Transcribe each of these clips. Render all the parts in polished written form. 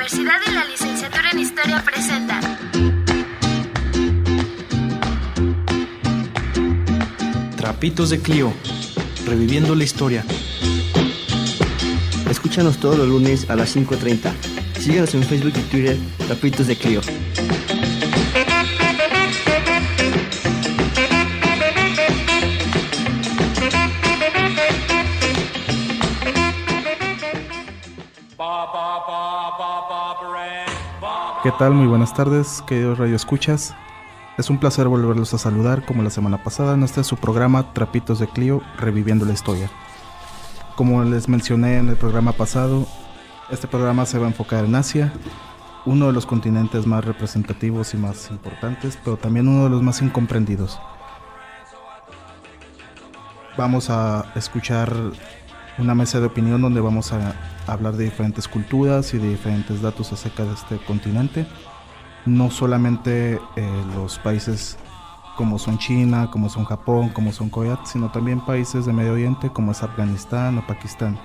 Universidad y la licenciatura en Historia presentan Trapitos de Clio, reviviendo la historia. Escúchanos todos los lunes a las 5:30. Síguenos en Facebook y Twitter, Trapitos de Clio. ¿Qué tal? Muy buenas tardes, queridos radioescuchas. Es un placer volverlos a saludar como la semana pasada en este su programa Trapitos de Clio, reviviendo la historia. Como les mencioné en el programa pasado, este programa se va a enfocar en Asia, uno de los continentes más representativos y más importantes, pero también uno de los más incomprendidos. Vamos a escuchar una mesa de opinión donde vamos a hablar de diferentes culturas y de diferentes datos acerca de este continente. No solamente los países como son China, como son Japón, como son Corea, sino también países de Medio Oriente como es Afganistán o Pakistán.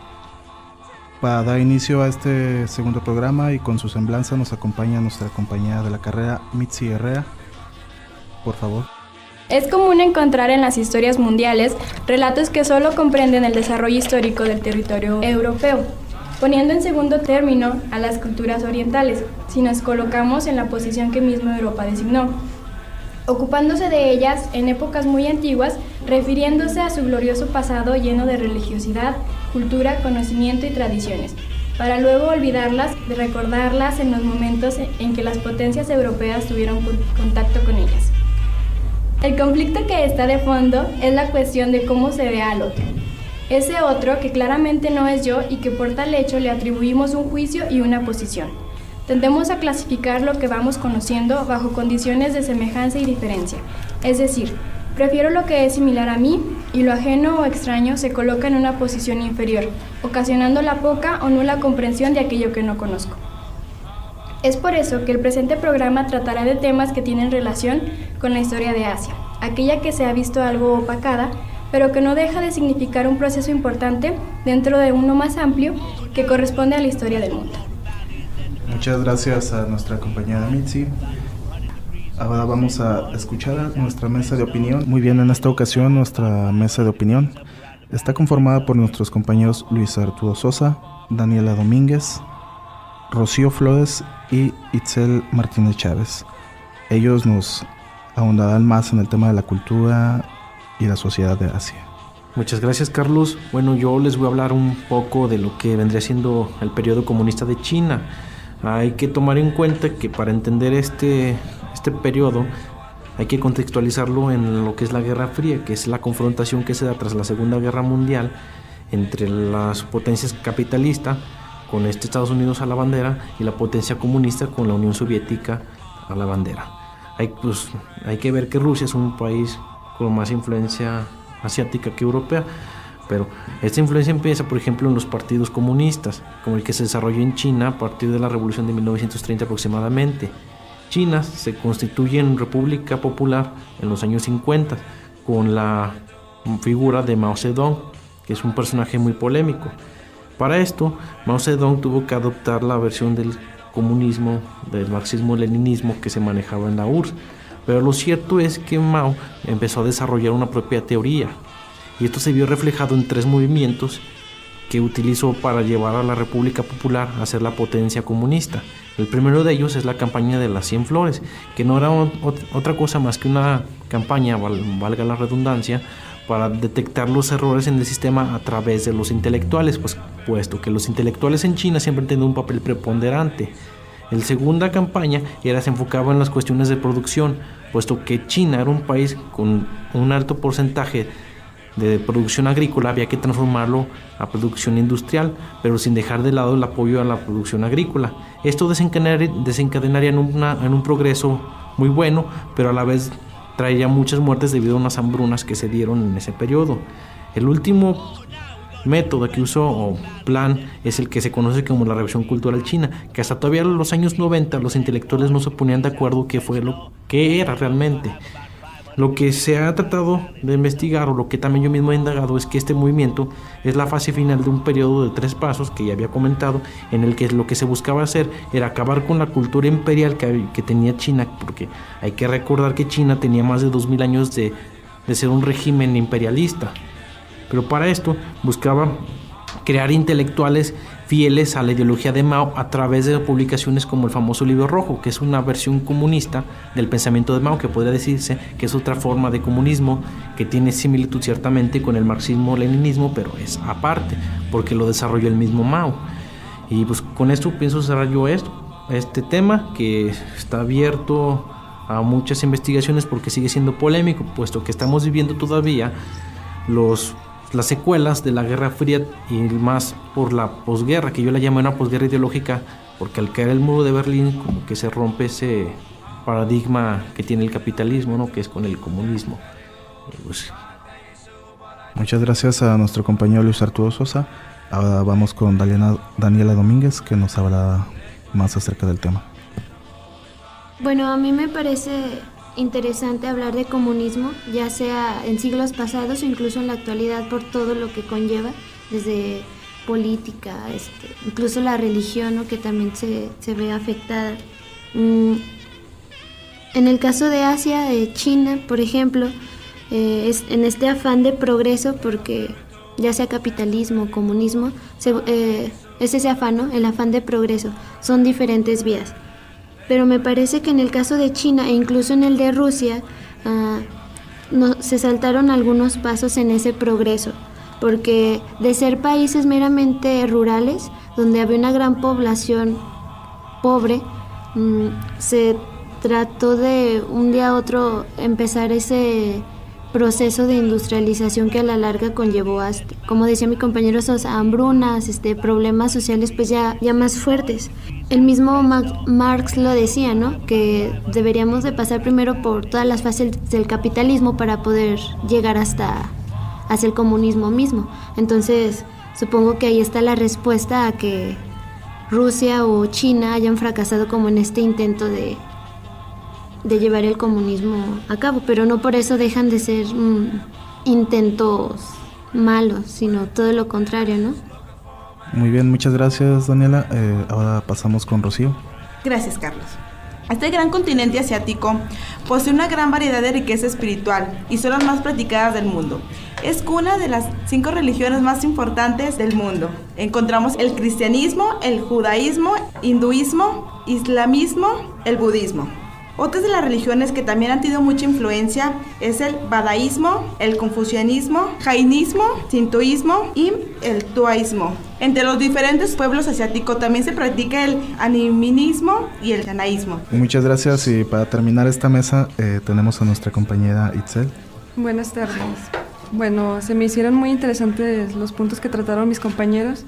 Para dar inicio a este segundo programa y con su semblanza nos acompaña nuestra compañera de la carrera, Mitzi Herrera. Por favor. Es común encontrar en las historias mundiales relatos que solo comprenden el desarrollo histórico del territorio europeo, poniendo en segundo término a las culturas orientales, si nos colocamos en la posición que mismo Europa designó, ocupándose de ellas en épocas muy antiguas, refiriéndose a su glorioso pasado lleno de religiosidad, cultura, conocimiento y tradiciones, para luego olvidarlas y recordarlas en los momentos en que las potencias europeas tuvieron contacto con ellas. El conflicto que está de fondo es la cuestión de cómo se ve al otro. Ese otro que claramente no es yo y que por tal hecho le atribuimos un juicio y una posición. Tendemos a clasificar lo que vamos conociendo bajo condiciones de semejanza y diferencia. Es decir, prefiero lo que es similar a mí y lo ajeno o extraño se coloca en una posición inferior, ocasionando la poca o nula comprensión de aquello que no conozco. Es por eso que el presente programa tratará de temas que tienen relación con la historia de Asia, aquella que se ha visto algo opacada, pero que no deja de significar un proceso importante dentro de uno más amplio que corresponde a la historia del mundo. Muchas gracias a nuestra compañera Mitzi. Ahora vamos a escuchar a nuestra mesa de opinión. Muy bien, en esta ocasión nuestra mesa de opinión está conformada por nuestros compañeros Luis Arturo Sosa, Daniela Domínguez, Rocío Flores y Itzel Martínez Chávez. Ellos nos ahondarán más en el tema de la cultura y la sociedad de Asia. Muchas gracias, Carlos. Bueno, yo les voy a hablar un poco de lo que vendría siendo el periodo comunista de China. Hay que tomar en cuenta que para entender este periodo hay que contextualizarlo en lo que es la Guerra Fría, que es la confrontación que se da tras la Segunda Guerra Mundial entre las potencias capitalistas con Estados Unidos a la bandera y la potencia comunista con la Unión Soviética a la bandera. Hay que ver que Rusia es un país con más influencia asiática que europea, pero esta influencia empieza, por ejemplo, en los partidos comunistas, como el que se desarrolló en China a partir de la Revolución de 1930 aproximadamente. China se constituye en República Popular en los años 50 con la figura de Mao Zedong, que es un personaje muy polémico. Para esto, Mao Zedong tuvo que adoptar la versión del comunismo, del marxismo-leninismo que se manejaba en la URSS. Pero lo cierto es que Mao empezó a desarrollar una propia teoría, y esto se vio reflejado en tres movimientos que utilizó para llevar a la República Popular a ser la potencia comunista. El primero de ellos es la campaña de las 100 flores, que no era otra cosa más que una campaña, valga la redundancia, para detectar los errores en el sistema a través de los intelectuales, puesto que los intelectuales en China siempre han tenido un papel preponderante. La segunda campaña se enfocaba en las cuestiones de producción, puesto que China era un país con un alto porcentaje de producción agrícola, había que transformarlo a producción industrial, pero sin dejar de lado el apoyo a la producción agrícola. Esto desencadenaría en un progreso muy bueno, pero a la vez traería muchas muertes debido a unas hambrunas que se dieron en ese periodo. El último método que usó o plan es el que se conoce como la Revolución Cultural China, que hasta todavía en los años 90 los intelectuales no se ponían de acuerdo qué fue lo que era realmente. Lo que se ha tratado de investigar, o lo que también yo mismo he indagado, es que este movimiento es la fase final de un periodo de 3 pasos que ya había comentado, en el que lo que se buscaba hacer era acabar con la cultura imperial que tenía China, porque hay que recordar que China tenía más de 2000 años de ser un régimen imperialista. Pero para esto buscaba crear intelectuales fieles a la ideología de Mao a través de publicaciones como el famoso Libro Rojo, que es una versión comunista del pensamiento de Mao, que podría decirse que es otra forma de comunismo que tiene similitud ciertamente con el marxismo-leninismo, pero es aparte, porque lo desarrolló el mismo Mao. Y pues con esto pienso cerrar yo este tema, que está abierto a muchas investigaciones porque sigue siendo polémico, puesto que estamos viviendo todavía las secuelas de la Guerra Fría, y más por la posguerra, que yo la llamo una posguerra ideológica, porque al caer el muro de Berlín como que se rompe ese paradigma que tiene el capitalismo, ¿no?, que es con el comunismo. Pues... Muchas gracias a nuestro compañero Luis Arturo Sosa. Ahora vamos con Daniela Domínguez, que nos habla más acerca del tema. Bueno, a mí me parece interesante hablar de comunismo, ya sea en siglos pasados o incluso en la actualidad, por todo lo que conlleva, desde política, incluso la religión, ¿no?, que también se ve afectada. En el caso de Asia, de China, por ejemplo, es en este afán de progreso, porque ya sea capitalismo o comunismo, es ese afán, ¿no?, el afán de progreso, son diferentes vías. Pero me parece que en el caso de China e incluso en el de Rusia, se saltaron algunos pasos en ese progreso, porque de ser países meramente rurales, donde había una gran población pobre, se trató de un día a otro empezar ese proceso de industrialización que a la larga conllevó a, como decía mi compañero Sosa, hambrunas, problemas sociales pues ya más fuertes. El mismo Marx lo decía, ¿no?, que deberíamos de pasar primero por todas las fases del capitalismo para poder llegar hacia el comunismo mismo. Entonces, supongo que ahí está la respuesta a que Rusia o China hayan fracasado como en este intento de llevar el comunismo a cabo, pero no por eso dejan de ser intentos malos, sino todo lo contrario, ¿no? Muy bien, muchas gracias, Daniela. Ahora pasamos con Rocío. Gracias, Carlos. Este gran continente asiático posee una gran variedad de riqueza espiritual y son las más practicadas del mundo. Es cuna de las 5 religiones más importantes del mundo. Encontramos el cristianismo, el judaísmo, hinduismo, islamismo, el budismo. Otras de las religiones que también han tenido mucha influencia es el badaísmo, el confucianismo, jainismo, sintoísmo y el taoísmo. Entre los diferentes pueblos asiáticos también se practica el animismo y el shamanismo. Muchas gracias, y para terminar esta mesa tenemos a nuestra compañera Itzel. Buenas tardes. Bueno, se me hicieron muy interesantes los puntos que trataron mis compañeros,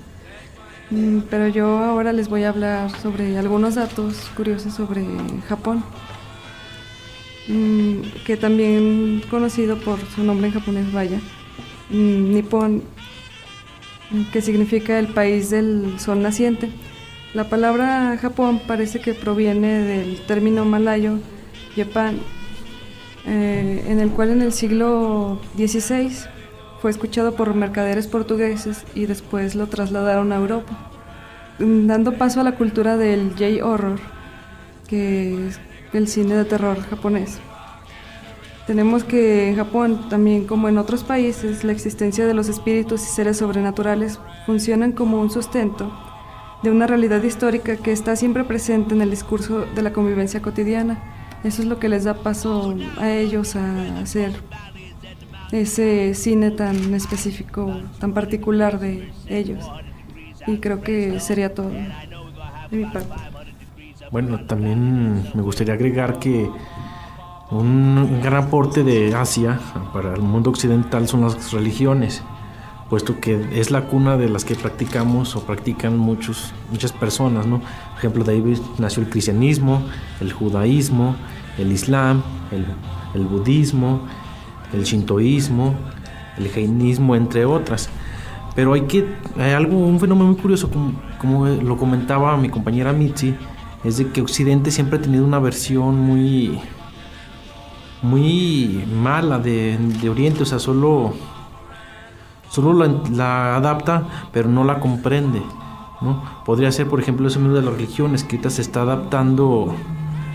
pero yo ahora les voy a hablar sobre algunos datos curiosos sobre Japón, que también conocido por su nombre en japonés, vaya, Nippon, que significa el país del sol naciente. La palabra Japón parece que proviene del término malayo, Japan, en el cual en el siglo XVI fue escuchado por mercaderes portugueses y después lo trasladaron a Europa, dando paso a la cultura del J-horror, que es el cine de terror japonés. Tenemos que en Japón, también como en otros países, la existencia de los espíritus y seres sobrenaturales funcionan como un sustento de una realidad histórica que está siempre presente en el discurso de la convivencia cotidiana. Eso es lo que les da paso a ellos a hacer ese cine tan específico, tan particular de ellos. Y creo que sería todo de mi parte. Bueno, también me gustaría agregar que un gran aporte de Asia para el mundo occidental son las religiones, puesto que es la cuna de las que practicamos o practican muchas personas, ¿no? Por ejemplo, de ahí nació el cristianismo, el judaísmo, el islam, el budismo, el shintoísmo, el jainismo, entre otras. Pero un fenómeno muy curioso, como lo comentaba mi compañera Mitzi, es de que Occidente siempre ha tenido una versión muy muy mala de Oriente, o sea, solo la adapta, pero no la comprende, ¿no? Podría ser, por ejemplo, eso mismo de las religiones, que ahorita se está adaptando,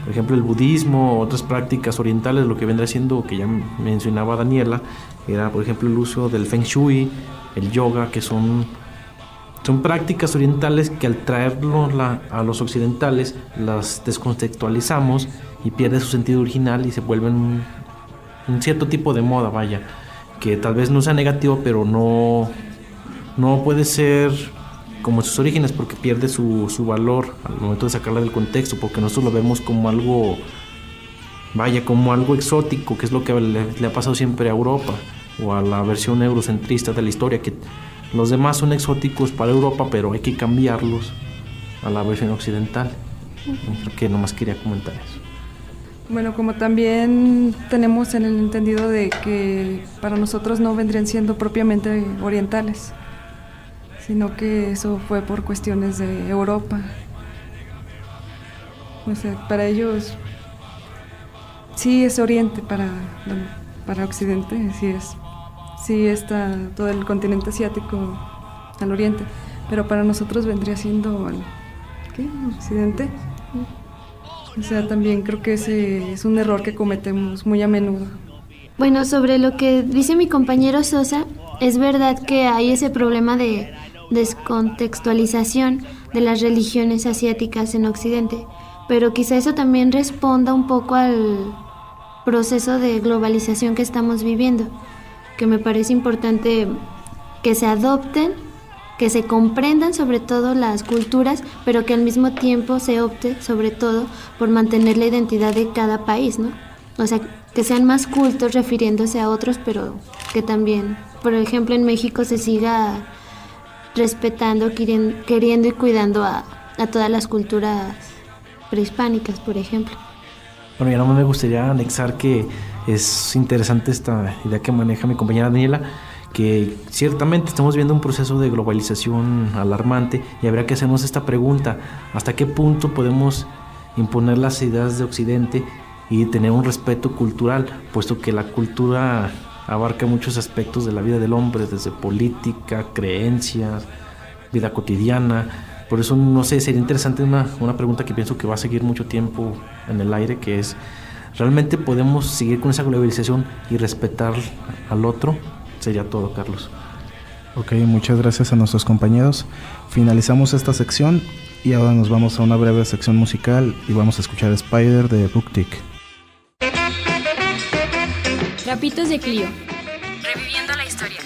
por ejemplo, el budismo, otras prácticas orientales, lo que vendrá siendo, que ya mencionaba Daniela, era, por ejemplo, el uso del Feng Shui, el yoga, que son prácticas orientales que al traerlo a los occidentales las descontextualizamos y pierde su sentido original y se vuelven un cierto tipo de moda, vaya, que tal vez no sea negativo, pero no puede ser como sus orígenes, porque pierde su valor al momento de sacarla del contexto, porque nosotros lo vemos como algo, vaya, como algo exótico, que es lo que le ha pasado siempre a Europa o a la versión eurocentrista de la historia, que los demás son exóticos para Europa, pero hay que cambiarlos a la versión occidental. Creo que nomás quería comentar eso. Bueno, como también tenemos en el entendido de que para nosotros no vendrían siendo propiamente orientales, sino que eso fue por cuestiones de Europa. O sea, para ellos sí es Oriente, para Occidente sí es. Sí está todo el continente asiático al oriente, pero para nosotros vendría siendo ¿qué? Occidente. O sea, también creo que ese es un error que cometemos muy a menudo. Bueno, sobre lo que dice mi compañero Sosa, es verdad que hay ese problema de descontextualización de las religiones asiáticas en Occidente, pero quizá eso también responda un poco al proceso de globalización que estamos viviendo, que me parece importante que se adopten, que se comprendan sobre todo las culturas, pero que al mismo tiempo se opte sobre todo por mantener la identidad de cada país, ¿no? O sea, que sean más cultos refiriéndose a otros, pero que también, por ejemplo, en México se siga respetando, queriendo y cuidando a todas las culturas prehispánicas, por ejemplo. Bueno, ya no me gustaría anexar que es interesante esta idea que maneja mi compañera Daniela, que ciertamente estamos viendo un proceso de globalización alarmante y habría que hacernos esta pregunta: ¿hasta qué punto podemos imponer las ideas de Occidente y tener un respeto cultural, puesto que la cultura abarca muchos aspectos de la vida del hombre, desde política, creencias, vida cotidiana? Por eso, no sé, sería interesante una pregunta que pienso que va a seguir mucho tiempo en el aire, que es: ¿realmente podemos seguir con esa globalización y respetar al otro? Sería todo, Carlos. Ok, muchas gracias a nuestros compañeros. Finalizamos esta sección y ahora nos vamos a una breve sección musical y vamos a escuchar Spider de Booktick. Trapitos de Clio. Reviviendo la historia.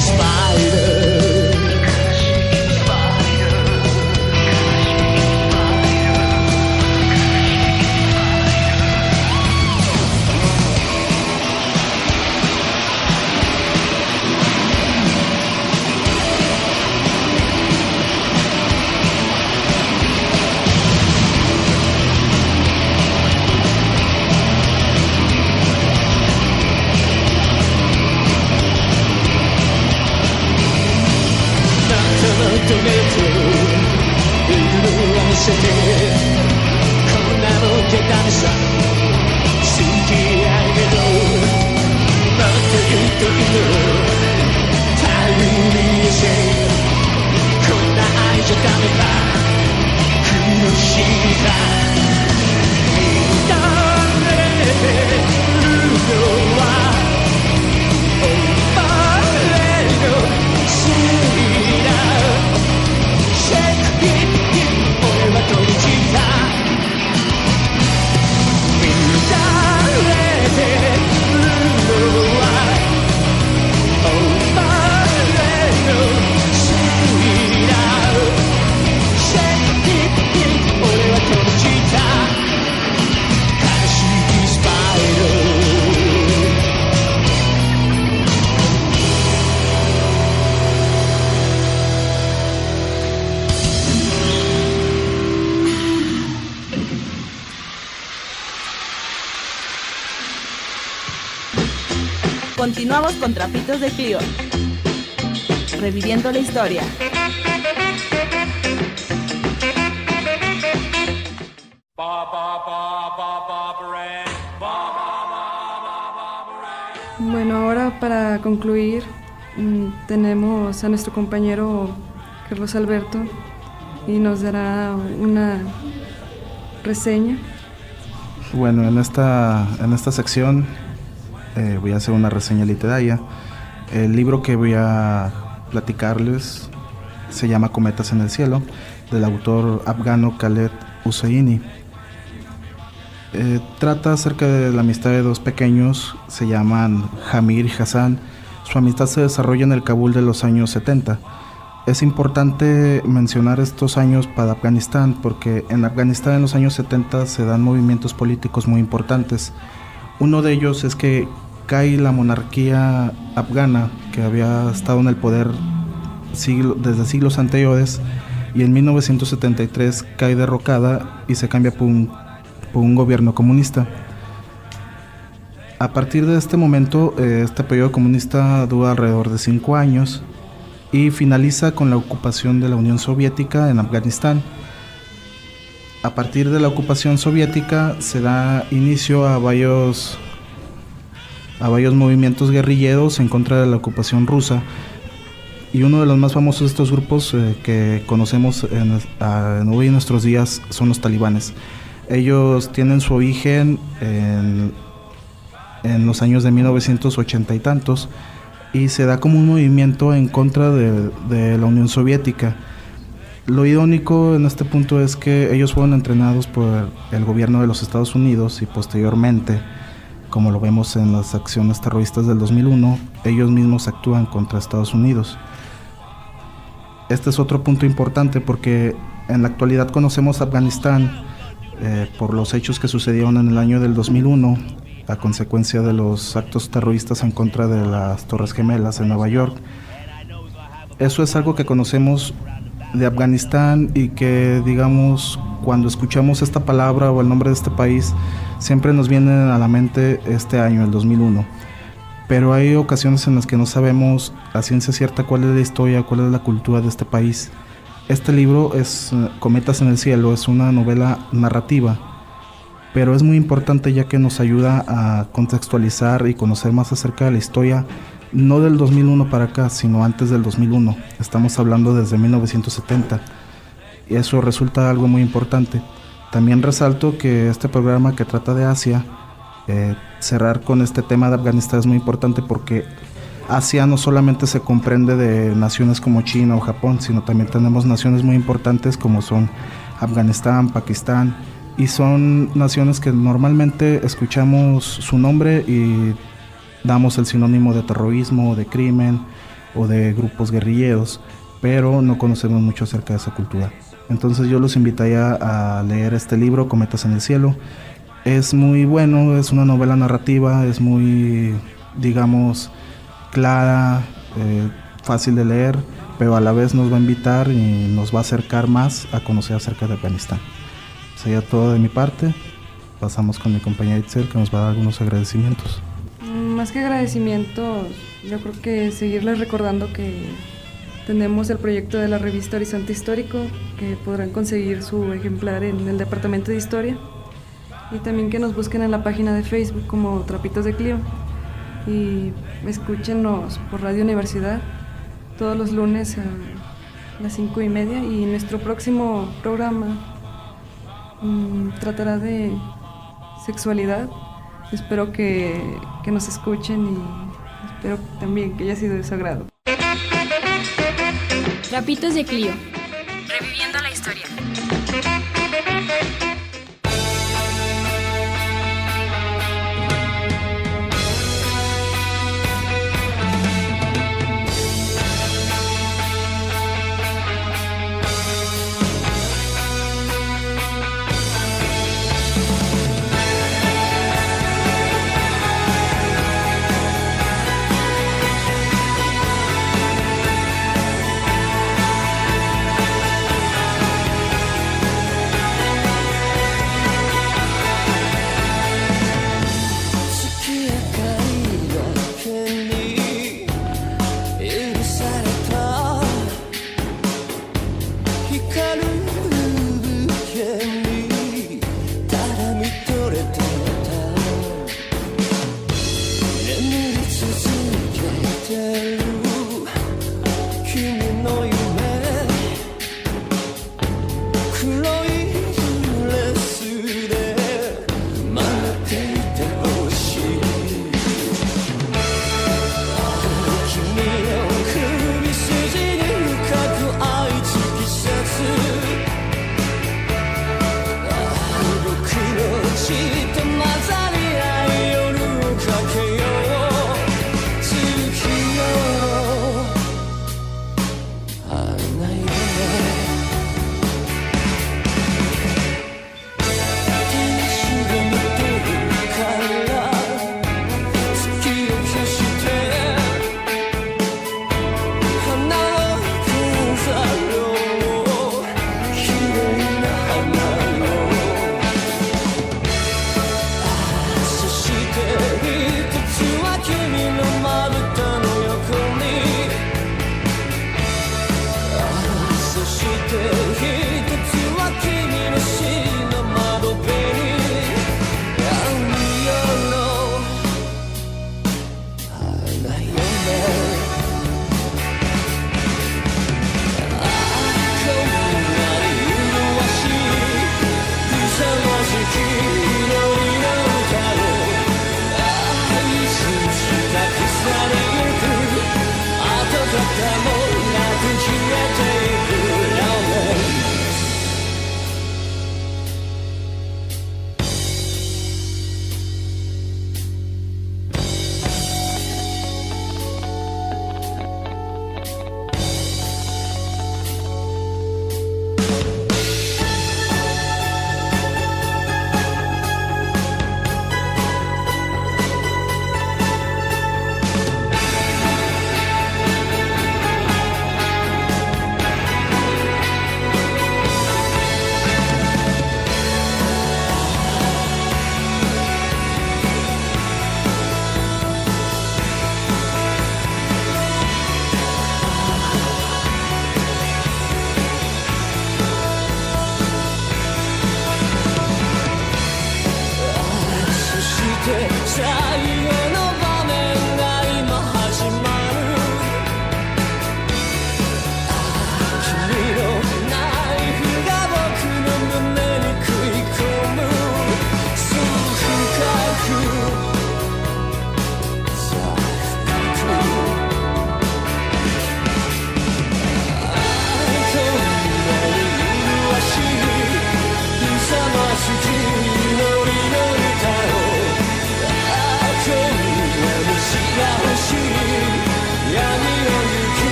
Spider Continuamos con Trapitos de Clio, reviviendo la historia. Bueno, ahora para concluir tenemos a nuestro compañero Carlos Alberto y nos dará una reseña. Bueno, en esta sección voy a hacer una reseña literaria. El libro que voy a platicarles se llama Cometas en el cielo, del autor afgano Khaled Hosseini. Trata acerca de la amistad de dos pequeños, se llaman Hamir y Hassan. Su amistad se desarrolla en el Kabul de los años 70. Es importante mencionar estos años para Afganistán porque en Afganistán en los años 70 se dan movimientos políticos muy importantes. Uno de ellos es que cae la monarquía afgana que había estado en el poder desde siglos anteriores, y en 1973 cae derrocada y se cambia por un gobierno comunista. A partir de este momento, este periodo comunista dura alrededor de 5 años y finaliza con la ocupación de la Unión Soviética en Afganistán. A partir de la ocupación soviética se da inicio a varios movimientos guerrilleros en contra de la ocupación rusa, y uno de los más famosos de estos grupos que conocemos hoy en nuestros días son los talibanes. Ellos tienen su origen en los años de 1980 y tantos, y se da como un movimiento en contra de la Unión Soviética. Lo irónico en este punto es que ellos fueron entrenados por el gobierno de los Estados Unidos y posteriormente, como lo vemos en las acciones terroristas del 2001, ellos mismos actúan contra Estados Unidos. Este es otro punto importante porque en la actualidad conocemos Afganistán por los hechos que sucedieron en el año del 2001 a consecuencia de los actos terroristas en contra de las Torres Gemelas en Nueva York. Eso es algo que conocemos de Afganistán y que, digamos, cuando escuchamos esta palabra o el nombre de este país, siempre nos viene a la mente este año, el 2001. Pero hay ocasiones en las que no sabemos a ciencia cierta cuál es la historia, cuál es la cultura de este país. Este libro es Cometas en el cielo, es una novela narrativa, pero es muy importante ya que nos ayuda a contextualizar y conocer más acerca de la historia, no del 2001 para acá, sino antes del 2001. Estamos hablando desde 1970, y eso resulta algo muy importante. También resalto que este programa que trata de Asia, cerrar con este tema de Afganistán es muy importante porque Asia no solamente se comprende de naciones como China o Japón, sino también tenemos naciones muy importantes como son Afganistán, Pakistán, y son naciones que normalmente escuchamos su nombre y damos el sinónimo de terrorismo, de crimen o de grupos guerrilleros, pero no conocemos mucho acerca de esa cultura. Entonces yo los invitaría a leer este libro, Cometas en el cielo. Es muy bueno, es una novela narrativa, es muy, digamos, clara, fácil de leer, pero a la vez nos va a invitar y nos va a acercar más a conocer acerca de Afganistán. Sería todo de mi parte. Pasamos con mi compañera Itzel, que nos va a dar algunos agradecimientos. Más que agradecimientos, yo creo que seguirles recordando que tenemos el proyecto de la revista Horizonte Histórico, que podrán conseguir su ejemplar en el Departamento de Historia, y también que nos busquen en la página de Facebook como Trapitos de Clio, y escúchenos por Radio Universidad todos los lunes a las 5:30, y nuestro próximo programa tratará de sexualidad. Espero que nos escuchen y espero también que haya sido de su agrado. Trapitos de Clio, Reviviendo la historia.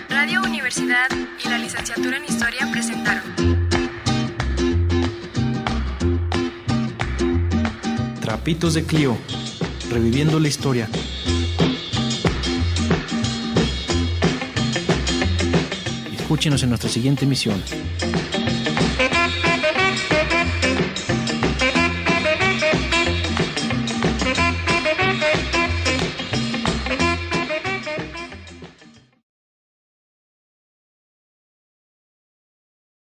Radio Universidad y la licenciatura en Historia presentaron Trapitos de Clio, reviviendo la historia. Escúchenos en nuestra siguiente emisión.